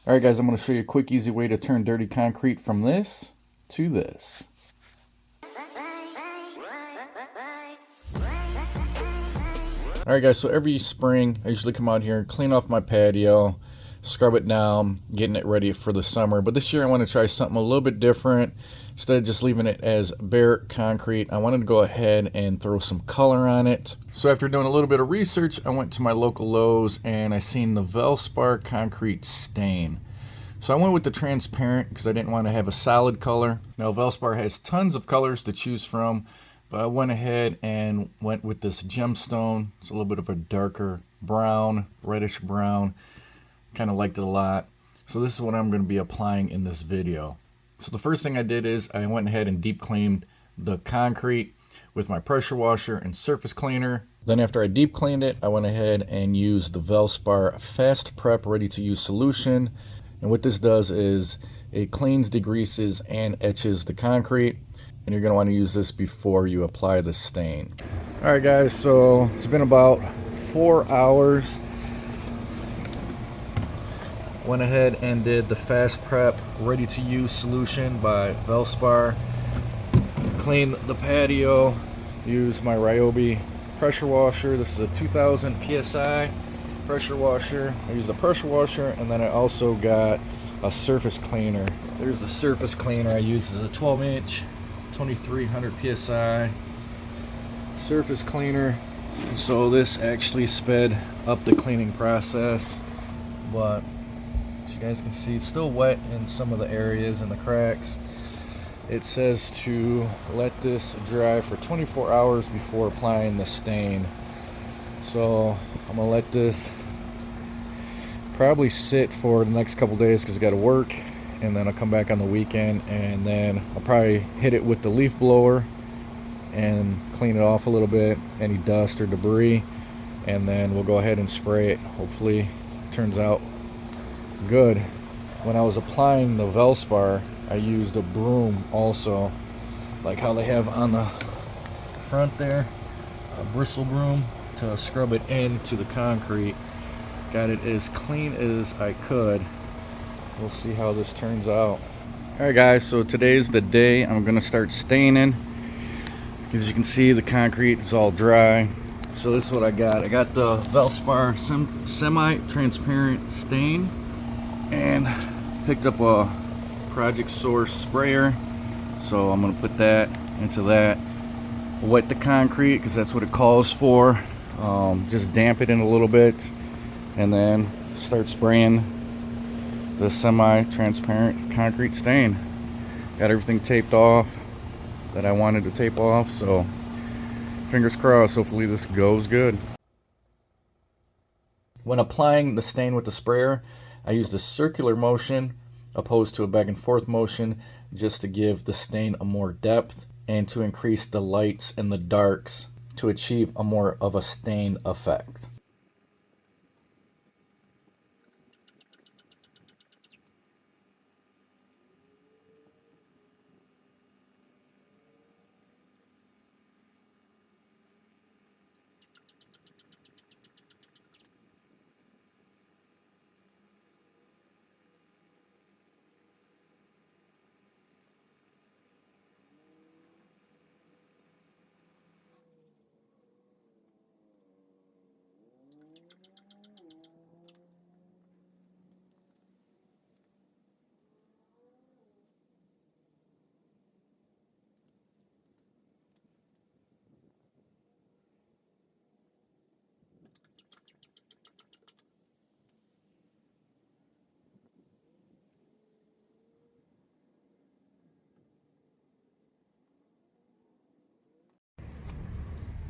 Alright guys, I'm going to show you a quick easy way to turn dirty concrete from this to this. Alright guys, so every spring I usually come out here and clean off my patio, scrub it down, getting it ready for the summer. But this year I want to try something a little bit different. Instead of just leaving it as bare concrete, I wanted to go ahead and throw some color on it. So after doing a little bit of research, I went to my local Lowe's and I seen the Valspar concrete stain. So I went with the transparent because I didn't want to have a solid color. Now Valspar has tons of colors to choose from, but I went ahead and went with this gemstone. It's a little bit of a darker brown, reddish brown. Kind of liked it a lot. So this is what I'm going to be applying in this video. So the first thing I did is I went ahead and deep cleaned the concrete with my pressure washer and surface cleaner. Then after I deep cleaned it, I went ahead and used the Valspar Fast Prep Ready to Use solution. And what this does is it cleans, degreases, and etches the concrete. And you're going to want to use this before you apply the stain. Alright guys, so it's been about 4 hours. Went ahead and did the Fast Prep Ready to Use solution by Valspar. Cleaned the patio, used my Ryobi pressure washer. This is a 2000 PSI pressure washer. I used the pressure washer, and then I also got a surface cleaner. There's the surface cleaner I used as a 12-inch 2300 PSI surface cleaner. So this actually sped up the cleaning process, but as you guys can see, it's still wet in some of the areas and the cracks. It says to let this dry for 24 hours before applying the stain. So I'm gonna let this probably sit for the next couple days because I got to work, and then I'll come back on the weekend, and then I'll probably hit it with the leaf blower and clean it off a little bit, any dust or debris, and then we'll go ahead and spray it. Hopefully it turns out good. When I was applying the Valspar, I used a broom also, like how they have on the front there, a bristle broom, to scrub it into the concrete. Got it as clean as I could. We'll see how this turns out. Alright guys, so today's the day I'm gonna start staining. As you can see, the concrete is all dry. So this is what I got. I got the Valspar semi-transparent stain, and picked up a Project Source sprayer. So I'm gonna put that into that, wet the concrete because that's what it calls for. Just damp it in a little bit, and then start spraying the semi-transparent concrete stain. Got everything taped off that I wanted to tape off, so fingers crossed, hopefully this goes good. When applying the stain with the sprayer, I used a circular motion opposed to a back and forth motion, just to give the stain a more depth and to increase the lights and the darks to achieve a more of a stain effect.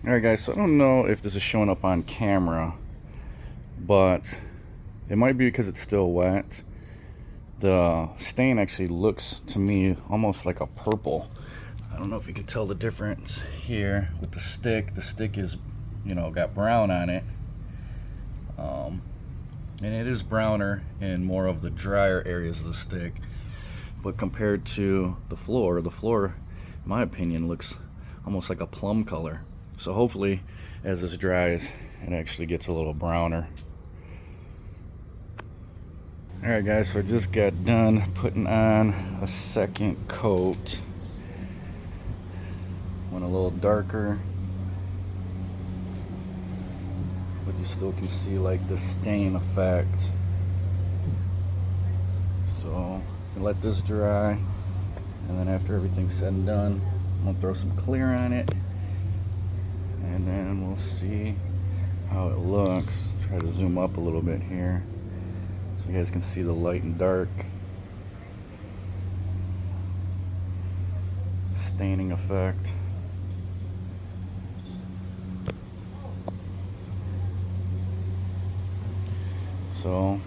Alright guys, so I don't know if this is showing up on camera, but it might be because it's still wet. The stain actually looks to me almost like a purple. I don't know if you can tell the difference here with the stick. The stick is, you know, got brown on it. And it is browner in more of the drier areas of the stick. But compared to the floor, in my opinion, looks almost like a plum color. So hopefully as this dries, it actually gets a little browner. Alright guys, so I just got done putting on a second coat. Went a little darker, but you still can see like the stain effect. So let this dry, and then after everything's said and done, I'm gonna throw some clear on it, and then we'll see how it looks. Try to zoom up a little bit here so you guys can see the light and dark staining effect. So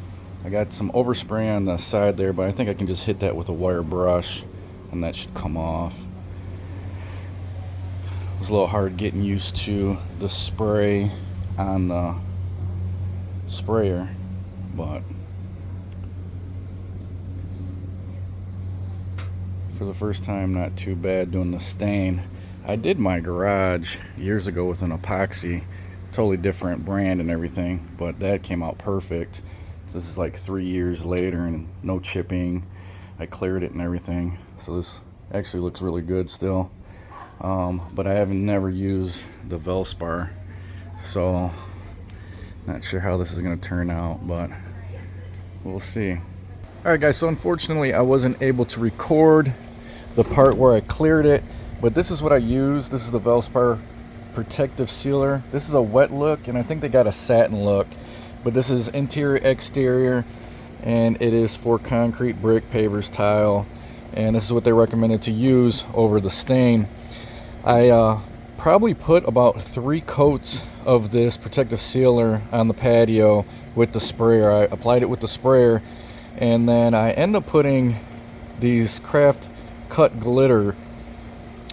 I got some overspray on the side there, but I think I can just hit that with a wire brush and that should come off. It was a little hard getting used to the spray on the sprayer, but for the first time, not too bad doing the stain. I did my garage years ago with an epoxy, totally different brand and everything, but that came out perfect. So this is like 3 years later and no chipping. I cleared it and everything, so this actually looks really good still. But I haven't never used the Valspar, so not sure how this is going to turn out, but we'll see. Alright guys, so unfortunately I wasn't able to record the part where I cleared it, but this is what I use. This is the Valspar protective sealer. This is a wet look, and I think they got a satin look, but this is interior, exterior, and it is for concrete, brick, pavers, tile, and this is what they recommended to use over the stain. I probably put about 3 coats of this protective sealer on the patio with the sprayer. I applied it with the sprayer, and then I end up putting these craft cut glitter.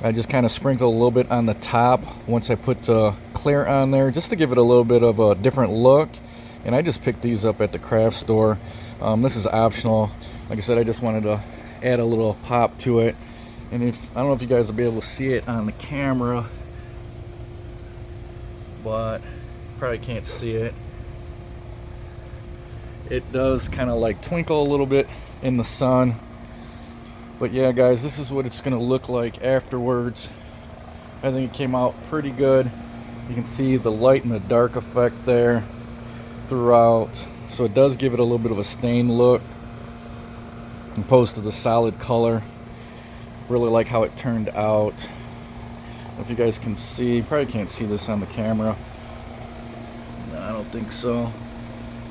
I just kind of sprinkle a little bit on the top once I put clear on there, just to give it a little bit of a different look. And I just picked these up at the craft store. This is optional. Like I said, I just wanted to add a little pop to it. And I don't know if you guys will be able to see it on the camera, but probably can't see it. It does kind of like twinkle a little bit in the sun. But yeah guys, this is what it's going to look like afterwards. I think it came out pretty good. You can see the light and the dark effect there throughout. So it does give it a little bit of a stained look opposed to the solid color. Really like how it turned out. I don't know if you guys can see. Probably can't see this on the camera. No, I don't think so.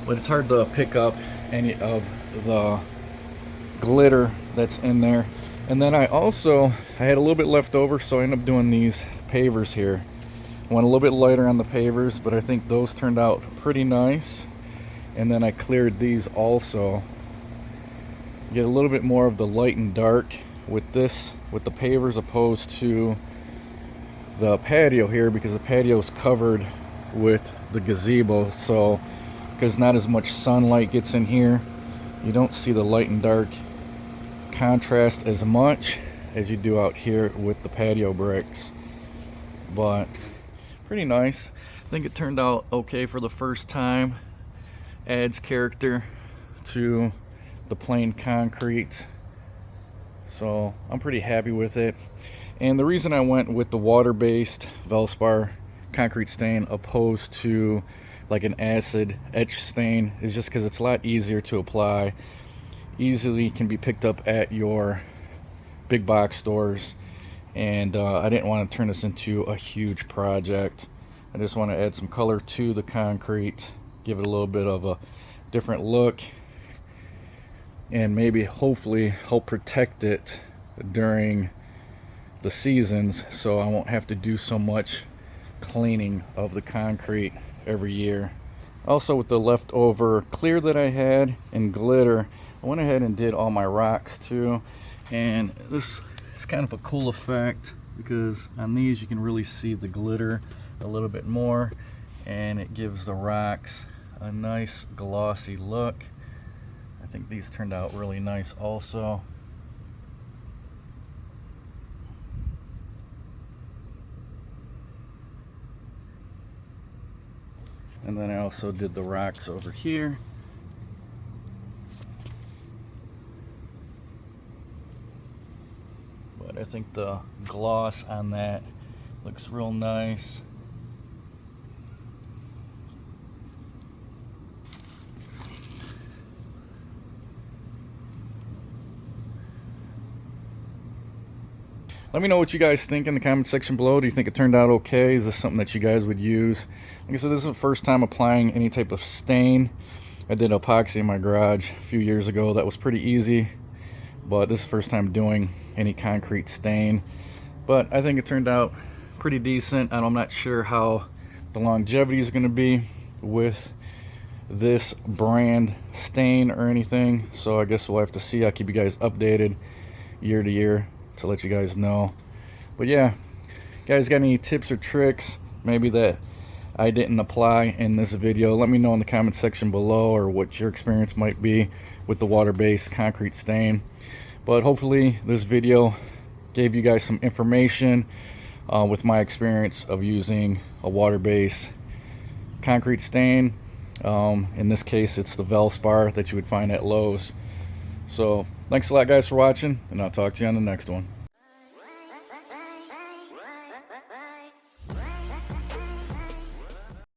But it's hard to pick up any of the glitter that's in there. And then I had a little bit left over, so I ended up doing these pavers here. I went a little bit lighter on the pavers, but I think those turned out pretty nice. And then I cleared these also. Get a little bit more of the light and dark with the pavers opposed to the patio here, because the patio is covered with the gazebo, so because not as much sunlight gets in here, you don't see the light and dark contrast as much as you do out here with the patio bricks. But pretty nice. I think it turned out okay for the first time. Adds character to the plain concrete, so I'm pretty happy with it. And the reason I went with the water-based Valspar concrete stain opposed to like an acid etch stain is just because it's a lot easier to apply. Easily can be picked up at your big box stores, and I didn't want to turn this into a huge project. I just want to add some color to the concrete, give it a little bit of a different look, and maybe hopefully help protect it during the seasons, so I won't have to do so much cleaning of the concrete every year. Also, with the leftover clear that I had and glitter, I went ahead and did all my rocks too, and this is kind of a cool effect because on these you can really see the glitter a little bit more, and it gives the rocks a nice glossy look. I think these turned out really nice also. And then I also did the rocks over here. I think the gloss on that looks real nice. Let me know what you guys think in the comment section below. Do you think it turned out okay? Is this something that you guys would use? Like I said, this is the first time applying any type of stain. I did epoxy in my garage a few years ago. That was pretty easy, but this is the first time doing any concrete stain. But I think it turned out pretty decent, and I'm not sure how the longevity is going to be with this brand stain or anything, so I guess we'll have to see. I'll keep you guys updated year to year to let you guys know. But yeah, guys, got any tips or tricks maybe that I didn't apply in this video? Let me know in the comment section below, or what your experience might be with the water-based concrete stain. But hopefully this video gave you guys some information with my experience of using a water-based concrete stain. In this case, it's the Valspar that you would find at Lowe's. So thanks a lot, guys, for watching, and I'll talk to you on the next one.